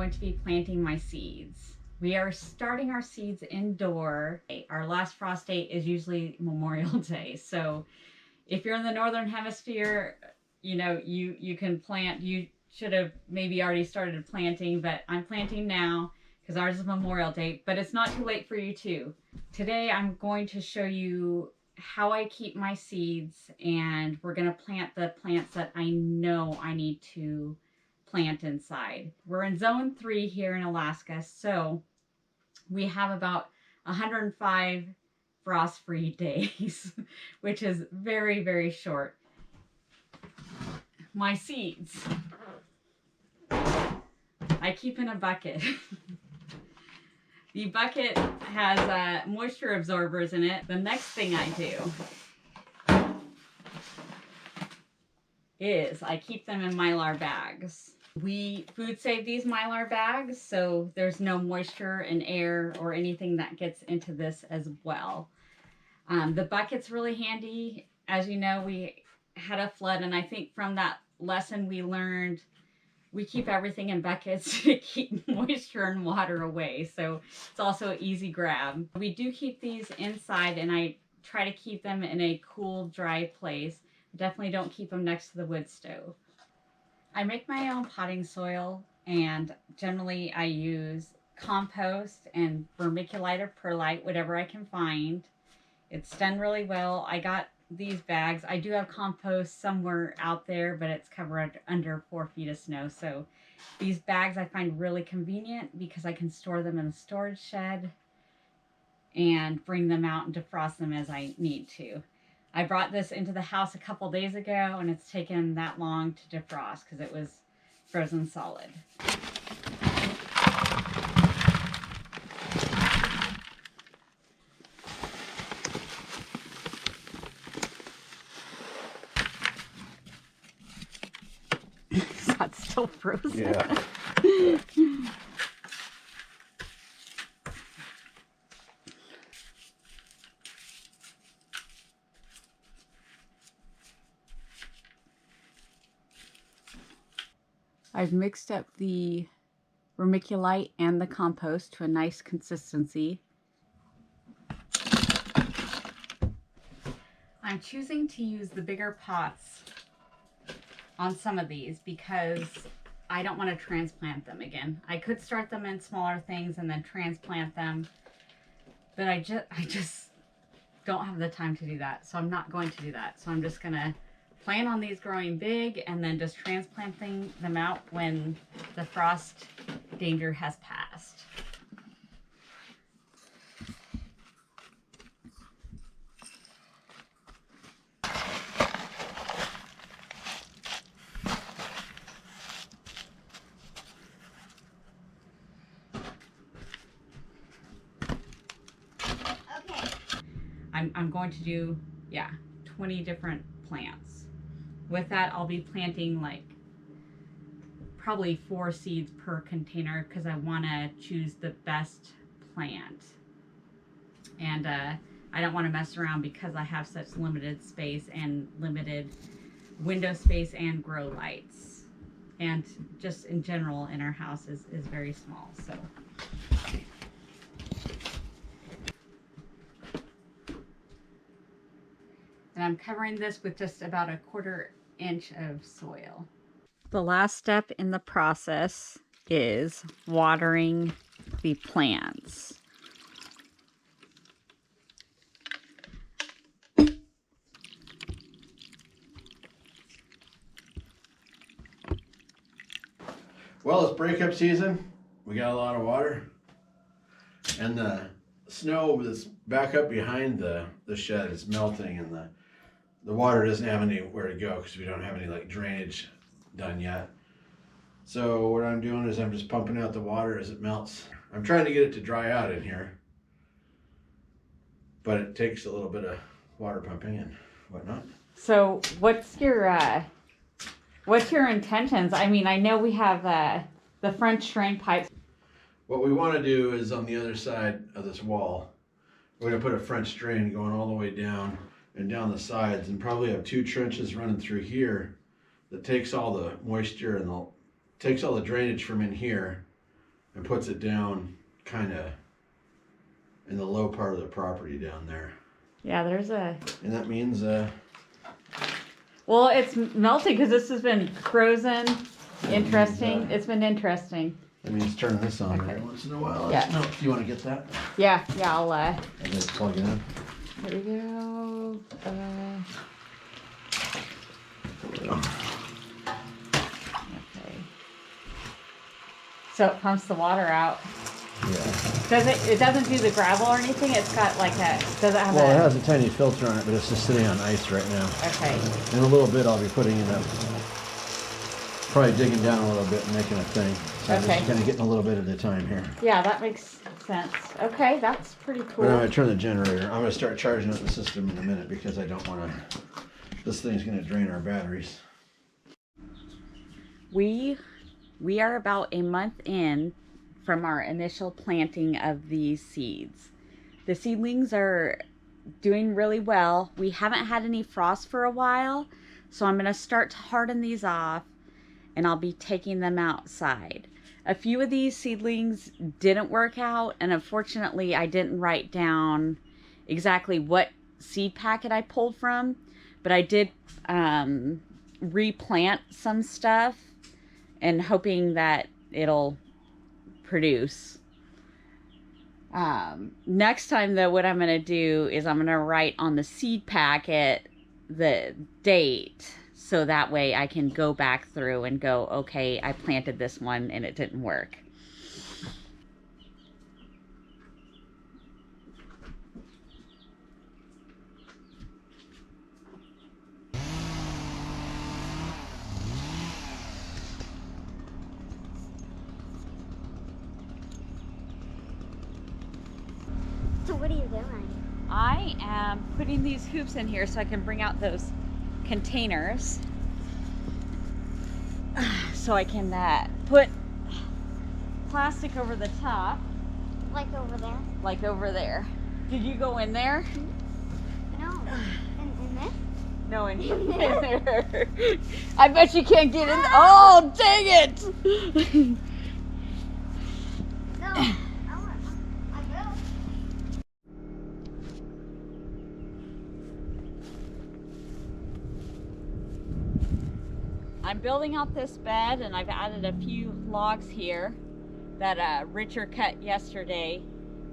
going to be planting my seeds. We are starting our seeds indoor. Our last frost date is usually Memorial Day. So if you're in the Northern Hemisphere, you know, you can plant. You should have maybe already started planting, but I'm planting now because ours is Memorial Day, but it's not too late for you too. Today I'm going to show you how I keep my seeds, and we're going to plant the plants that I know I need to plant inside. We're in zone 3 here in Alaska, so we have about 105 frost-free days, which is very, very short. My seeds, I keep in a bucket. The bucket has moisture absorbers in it. The next thing I do is I keep them in Mylar bags. We food save these Mylar bags, so there's no moisture and air or anything that gets into this as well. The bucket's really handy. As you know, we had a flood, and I think from that lesson we learned we keep everything in buckets to keep moisture and water away. So it's also an easy grab. We do keep these inside, and I try to keep them in a cool, dry place. Definitely don't keep them next to the wood stove. I make my own potting soil, and generally I use compost and vermiculite or perlite, whatever I can find. It's done really well. I got these bags. I do have compost somewhere out there, but it's covered under 4 feet of snow. So these bags I find really convenient because I can store them in the storage shed and bring them out and defrost them as I need to. I brought this into the house a couple days ago, and it's taken that long to defrost because it was frozen solid. That's still frozen. Yeah. I've mixed up the vermiculite and the compost to a nice consistency. I'm choosing to use the bigger pots on some of these because I don't want to transplant them again. I could start them in smaller things and then transplant them, but I just don't have the time to do that. So I'm not going to do that. So I'm just going to plan on these growing big and then just transplanting them out when the frost danger has passed. Okay. I'm going to do, 20 different plants. With that, I'll be planting like probably 4 seeds per container because I want to choose the best plant. And I don't want to mess around because I have such limited space and limited window space and grow lights. And just in general in our house is very small. So. And I'm covering this with just about a 1/4 inch of soil. The last step in the process is watering the plants. Well, it's breakup season. We got a lot of water. And the snow that's back up behind the shed is melting, and the water doesn't have anywhere to go because we don't have any like drainage done yet. So what I'm doing is I'm just pumping out the water as it melts. I'm trying to get it to dry out in here, but it takes a little bit of water pumping and whatnot. So what's your intentions? I mean, I know we have the French drain pipes. What we want to do is on the other side of this wall, we're going to put a French drain going all the way down and down the sides, and probably have 2 trenches running through here that takes all the moisture and takes all the drainage from in here and puts it down kind of in the low part of the property down there. Yeah, there's a... And that means, Well, it's melting because this has been frozen. Interesting. means, It's been interesting. that means turning this on Okay. every once in a while. Yeah. No, do you want to get that? Yeah, I'll, And just plug it in. here we go. Okay. So it pumps the water out. Yeah. It doesn't do the gravel or anything? It's got like a, does it have Well, it has a tiny filter on it, but it's just sitting on ice right now. Okay. In a little bit, I'll be putting it up. Probably digging down a little bit and making a thing. So I'm Okay. just kind of getting a little bit at a time here. Yeah, that makes sense. Okay, that's pretty cool. But I'm going to turn the generator. I'm going to start charging up the system in a minute because I don't want to. This thing's going to drain our batteries. We are about a month in from our initial planting of these seeds. The seedlings are doing really well. We haven't had any frost for a while, so I'm going to start to harden these off and I'll be taking them outside. A few of these seedlings didn't work out, and unfortunately I didn't write down exactly what seed packet I pulled from, but I did replant some stuff and hoping that it'll produce. Next time though, what I'm going to do is I'm going to write on the seed packet the date, so that way I can go back through and go, okay, I planted this one and it didn't work. So what are you doing? I am putting these hoops in here so I can bring out those containers so I can put plastic over the top, Like over there? like over there. Did you go in there? No. In this? No, in there. I bet you can't get in. Oh, dang it! No. I will. I'm building out this bed, and I've added a few logs here that Richard cut yesterday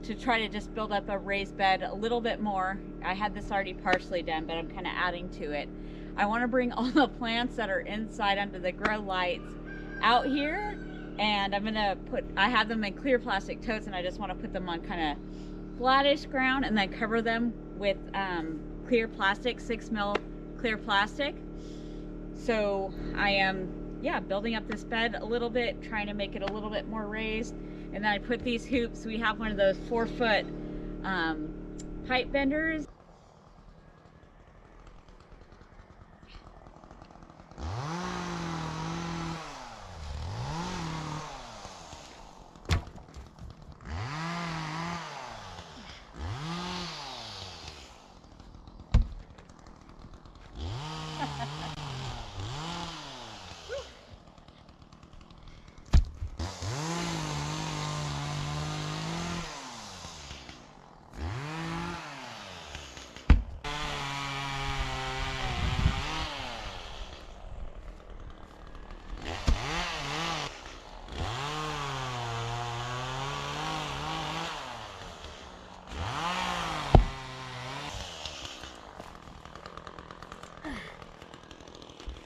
to try to just build up a raised bed a little bit more. I had this already partially done, but I'm kind of adding to it. I want to bring all the plants that are inside under the grow lights out here, and I'm gonna I have them in clear plastic totes, and I just want to put them on kind of flattish ground and then cover them with clear plastic, 6mm clear plastic. So I am, building up this bed a little bit, trying to make it a little bit more raised. And then I put these hoops. We have one of those 4-foot pipe benders.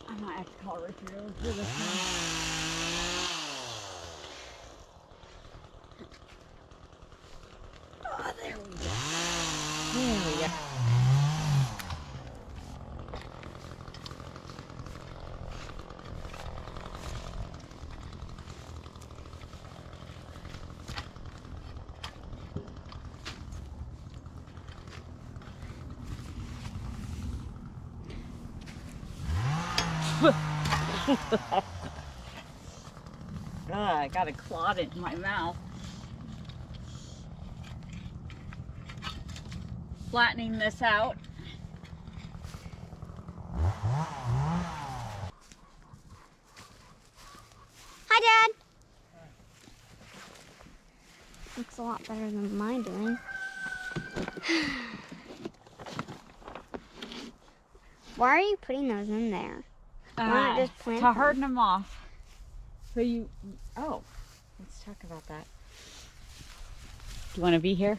I might have to call Richard over for this one. Oh, there we go. There we go. I got a clot in my mouth. Flattening this out. Hi, Dad. a lot better than mine doing. Why are you putting those in there? Why not just plant to them? harden them off. So oh, let's talk about that. Do you want to be here?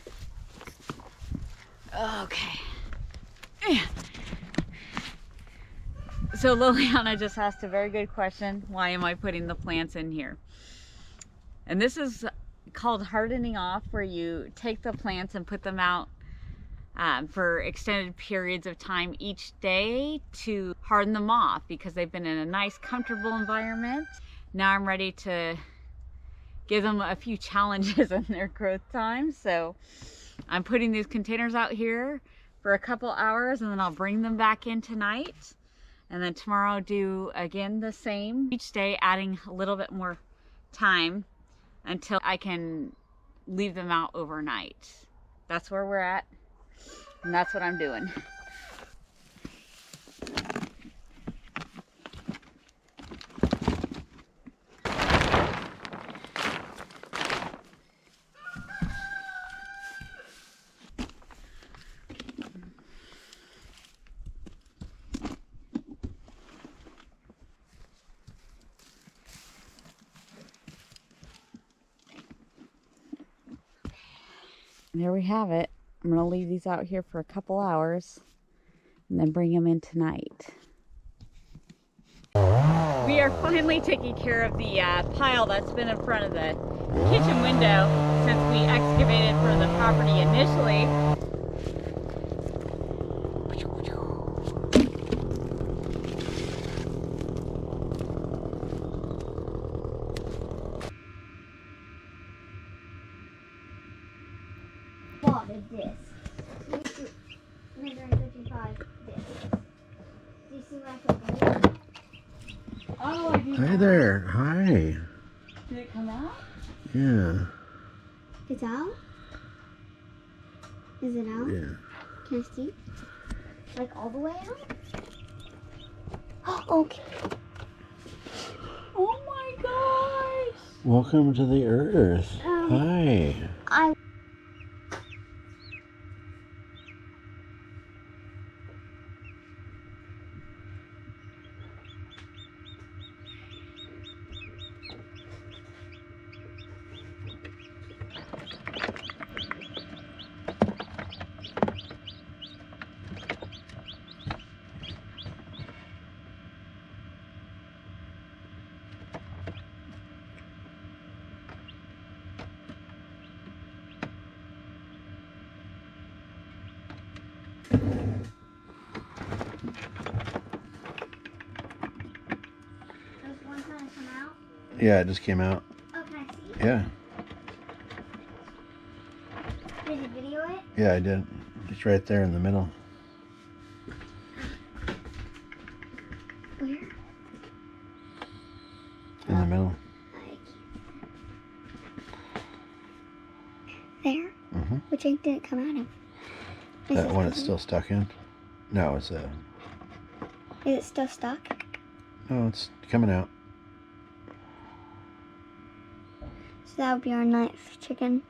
Okay. So Liliana just asked a very good question. Why am I putting the plants in here? And this is called hardening off, where you take the plants and put them out for extended periods of time each day to harden them off, because they've been in a nice, comfortable environment. Now I'm ready to give them a few challenges in their growth time. So I'm putting these containers out here for a couple hours, and then I'll bring them back in tonight. And then tomorrow I'll do again the same, each day adding a little bit more time until I can leave them out overnight. That's where we're at, and that's what I'm doing. There we have it. I'm gonna leave these out here for a couple hours and then bring them in tonight. We are finally taking care of the pile that's been in front of the kitchen window since we excavated for the property initially. What is this? 355 discs. Do you see like a blue? Oh, I do. Hi there. Hi. Did it come out? Yeah. It's out? Is it out? Yeah. Can I see? Like all the way out? Okay. Oh my gosh! Welcome to the earth. Hi. I Does one kind of come out? Yeah, it just came out. Oh, can I see? Yeah. Did you video it? Yeah, I did. It's right there in the middle. Where? In the middle. There? Mm-hmm. Which egg did it come out of? Is That it one it's still- still stuck in? No, it's Is it still stuck? no, it's coming out. So that would be our ninth chicken.